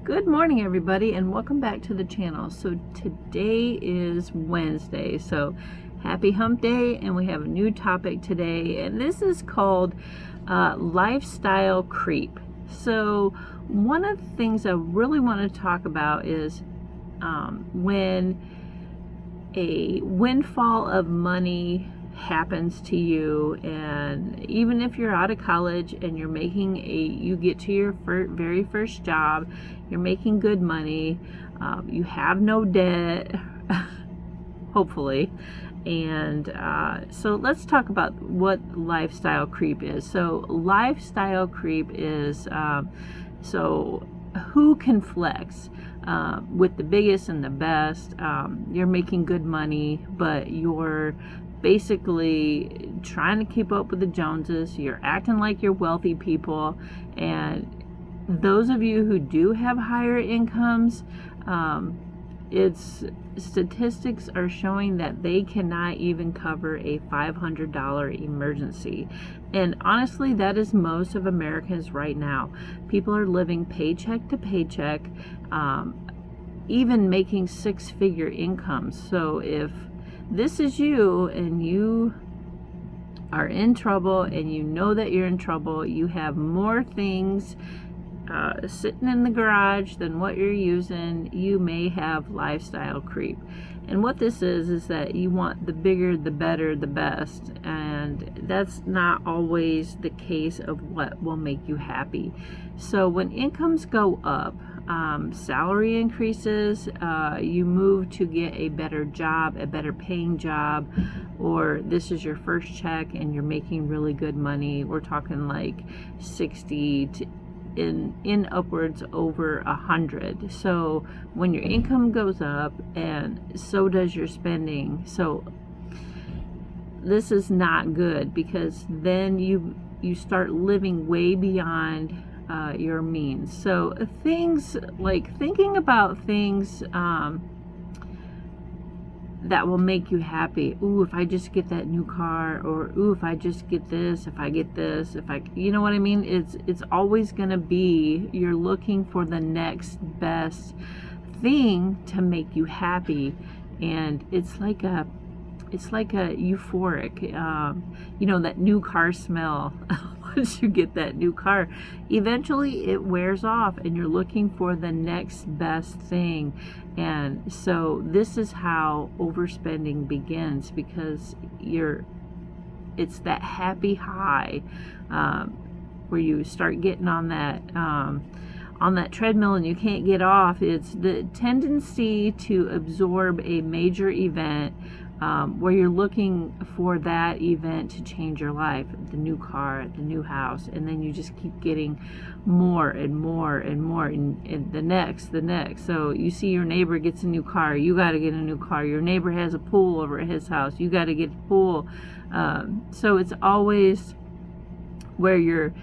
Good morning, everybody, and welcome back to the channel. So today is Wednesday, so happy hump day, and we have a new topic today, and this is called lifestyle creep. So one of the things I really want to talk about is when a windfall of money happens to you, and even if you're out of college and you get to your very first job, you're making good money, you have no debt, hopefully. And so let's talk about what lifestyle creep is. So lifestyle creep is so who can flex with the biggest and the best. You're making good money, but you're basically trying to keep up with the Joneses. You're acting like you're wealthy people, and those of you who do have higher incomes, statistics are showing that they cannot even cover a $500 emergency. And honestly, that is most of Americans right now. People are living paycheck to paycheck, even making six-figure incomes. So if this is you and you are in trouble and you know that you're in trouble, you have more things sitting in the garage than what you're using, you may have lifestyle creep. And what this is that you want the bigger, the better, the best, and that's not always the case of what will make you happy. So when incomes go up, salary increases, you move to get a better job, a better paying job, or this is your first check and you're making really good money. We're talking like 60 to in upwards over 100. So when your income goes up, and so does your spending. So this is not good, because then you start living way beyond your means. So things like thinking about things that will make you happy. Ooh, if I just get that new car, or ooh, if I just get this, if I get this, you know what I mean? It's always going to be, you're looking for the next best thing to make you happy. And it's like a euphoric, that new car smell. Once you get that new car, eventually it wears off and you're looking for the next best thing. And so this is how overspending begins, because it's that happy high where you start getting on that treadmill and you can't get off. It's the tendency to absorb a major event where you're looking for that event to change your life, the new car, the new house, and then you just keep getting more and more and more, and the next. So you see your neighbor gets a new car, you got to get a new car. Your neighbor has a pool over at his house, you got to get a pool. So it's always where you're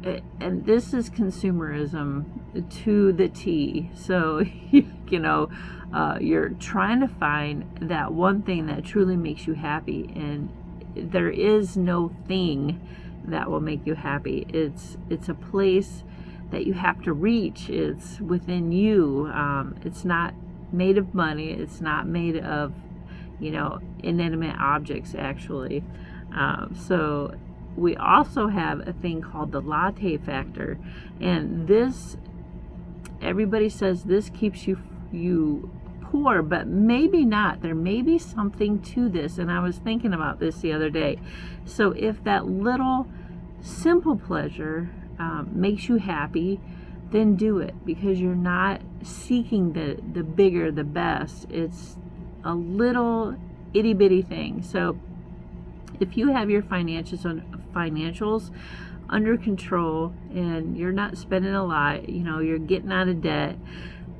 and this is consumerism to the T. So you're trying to find that one thing that truly makes you happy, and there is no thing that will make you happy. It's a place that you have to reach. It's within you. It's not made of money. It's not made of inanimate objects, actually. So we also have a thing called the latte factor, and this, everybody says this keeps you poor, but maybe not. There may be something to this, and I was thinking about this the other day. So if that little simple pleasure makes you happy, then do it, because you're not seeking the bigger, the best. It's a little itty bitty thing. So if you have your financials under control and you're not spending a lot, you're getting out of debt,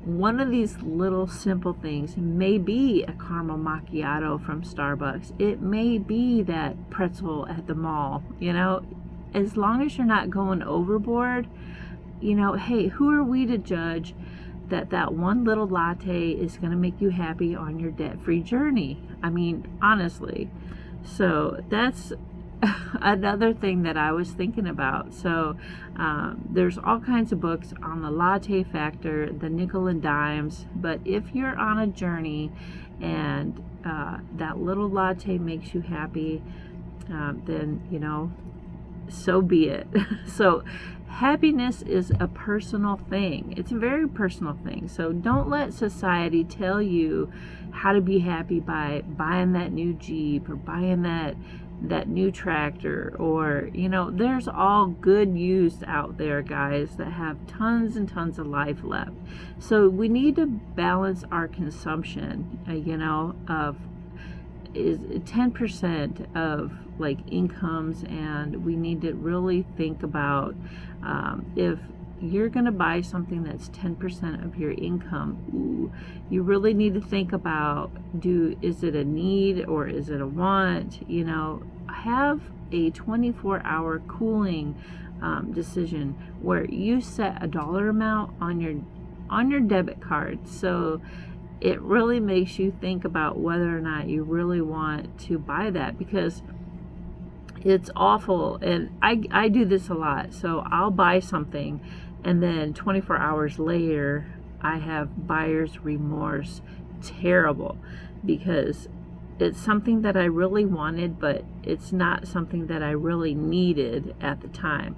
one of these little simple things may be a caramel macchiato from Starbucks. It may be that pretzel at the mall. As long as you're not going overboard, hey, who are we to judge that one little latte is going to make you happy on your debt-free journey? I mean, honestly. So that's another thing that I was thinking about. So there's all kinds of books on the latte factor, the nickel and dimes. But if you're on a journey and that little latte makes you happy, then, so be it. So happiness is a personal thing. It's a very personal thing. So don't let society tell you how to be happy by buying that new Jeep or buying that new tractor, or there's all good used out there, guys, that have tons and tons of life left. So we need to balance our consumption, of is 10% of like incomes, and we need to really think about if you're going to buy something that's 10% of your income, you really need to think about, is it a need or is it a want? Have a 24-hour cooling decision where you set a dollar amount on your debit card. So it really makes you think about whether or not you really want to buy that, because it's awful. And I do this a lot. So I'll buy something, and then 24 hours later, I have buyer's remorse. Terrible, because it's something that I really wanted, but it's not something that I really needed at the time.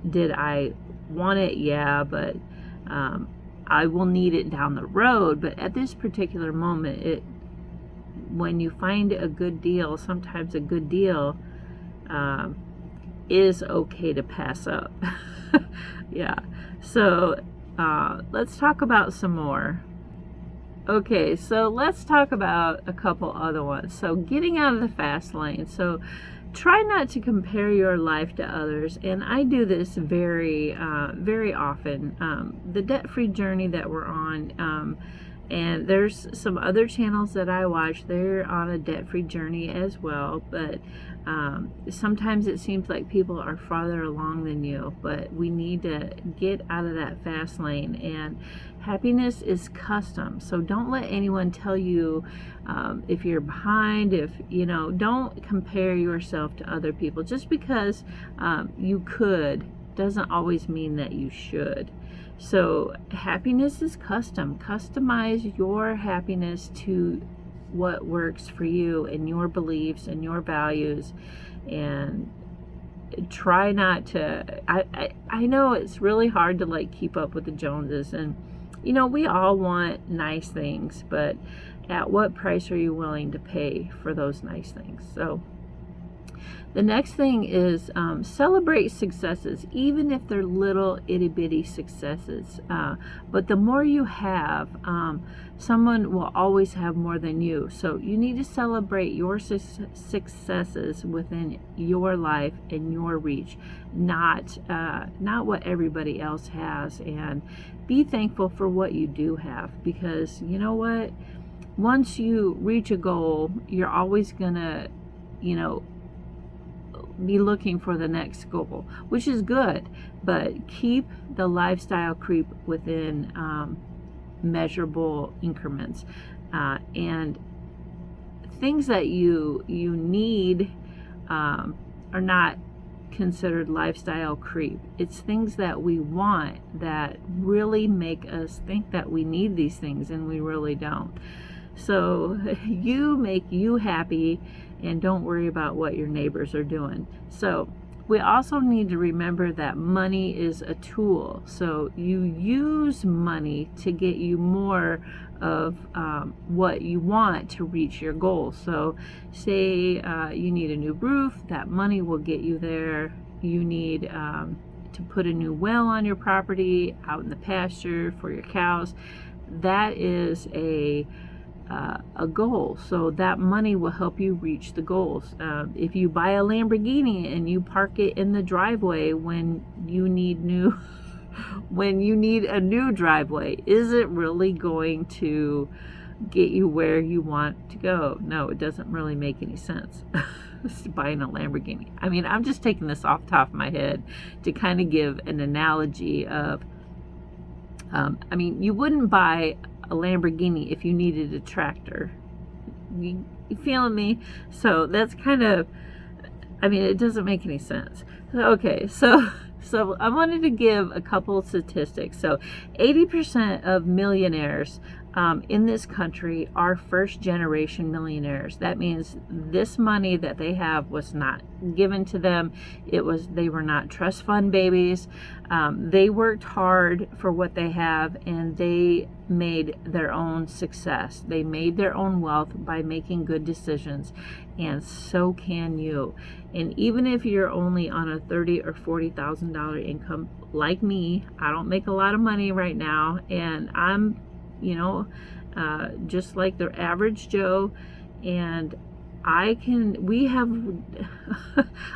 Did I want it? Yeah, but I will need it down the road. But at this particular moment, when you find a good deal, sometimes a good deal is okay to pass up. Yeah. So let's talk about some more. Okay, so let's talk about a couple other ones. So getting out of the fast lane. So try not to compare your life to others. And I do this very, very often. The debt-free journey that we're on, and there's some other channels that I watch, they're on a debt-free journey as well. But sometimes it seems like people are farther along than you, but we need to get out of that fast lane. And happiness is custom. So don't let anyone tell you if you're behind, don't compare yourself to other people. Just because you could doesn't always mean that you should. So happiness is custom. Customize your happiness to what works for you and your beliefs and your values, and try not to, I know it's really hard to like keep up with the Joneses, and we all want nice things, but at what price are you willing to pay for those nice things? So the next thing is celebrate successes, even if they're little itty bitty successes. But the more you have, someone will always have more than you. So you need to celebrate your successes within your life and your reach, not what everybody else has. And be thankful for what you do have, because you know what? Once you reach a goal, you're always gonna, be looking for the next goal, which is good, but keep the lifestyle creep within measurable increments, and things that you need are not considered lifestyle creep. It's things that we want that really make us think that we need these things, and we really don't. So you make you happy, and don't worry about what your neighbors are doing. So we also need to remember that money is a tool. So you use money to get you more of what you want to reach your goals. So say you need a new roof, that money will get you there. You need to put a new well on your property, out in the pasture for your cows. That is a goal. So that money will help you reach the goals. If you buy a Lamborghini and you park it in the driveway when you need a new driveway, is it really going to get you where you want to go? No, it doesn't really make any sense. Buying a Lamborghini. I mean, I'm just taking this off the top of my head to kind of give an analogy of, you wouldn't buy a Lamborghini if you needed a tractor. You feeling me? So that's kind of I mean, it doesn't make any sense. Okay, so I wanted to give a couple of statistics. So 80% of millionaires in this country are first generation millionaires. That means this money that they have was not given to them. They were not trust fund babies. They worked hard for what they have, and they made their own success. They made their own wealth by making good decisions, and so can you. And even if you're only on a $30,000 or $40,000 income like me, I don't make a lot of money right now, and I'm just like the average Joe, and we have,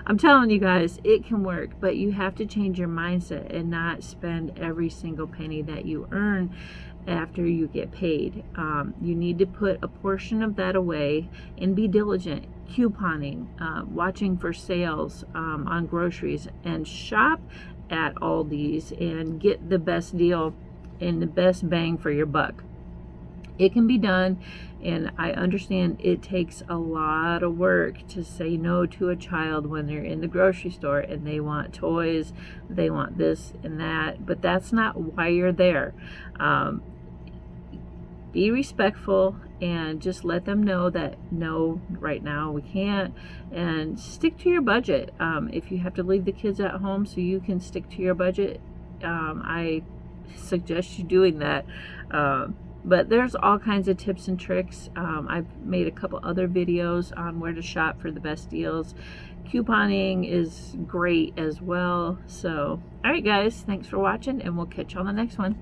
I'm telling you guys, it can work, but you have to change your mindset and not spend every single penny that you earn after you get paid. You need to put a portion of that away and be diligent, couponing, watching for sales on groceries, and shop at Aldi's and get the best deal and the best bang for your buck. It can be done, and I understand it takes a lot of work to say no to a child when they're in the grocery store and they want toys, they want this and that, but that's not why you're there. Be respectful and just let them know that no, right now we can't, and stick to your budget. If you have to leave the kids at home so you can stick to your budget, I suggest you doing that. But there's all kinds of tips and tricks. I've made a couple other videos on where to shop for the best deals. Couponing is great as well. So, all right guys, thanks for watching, and we'll catch you on the next one.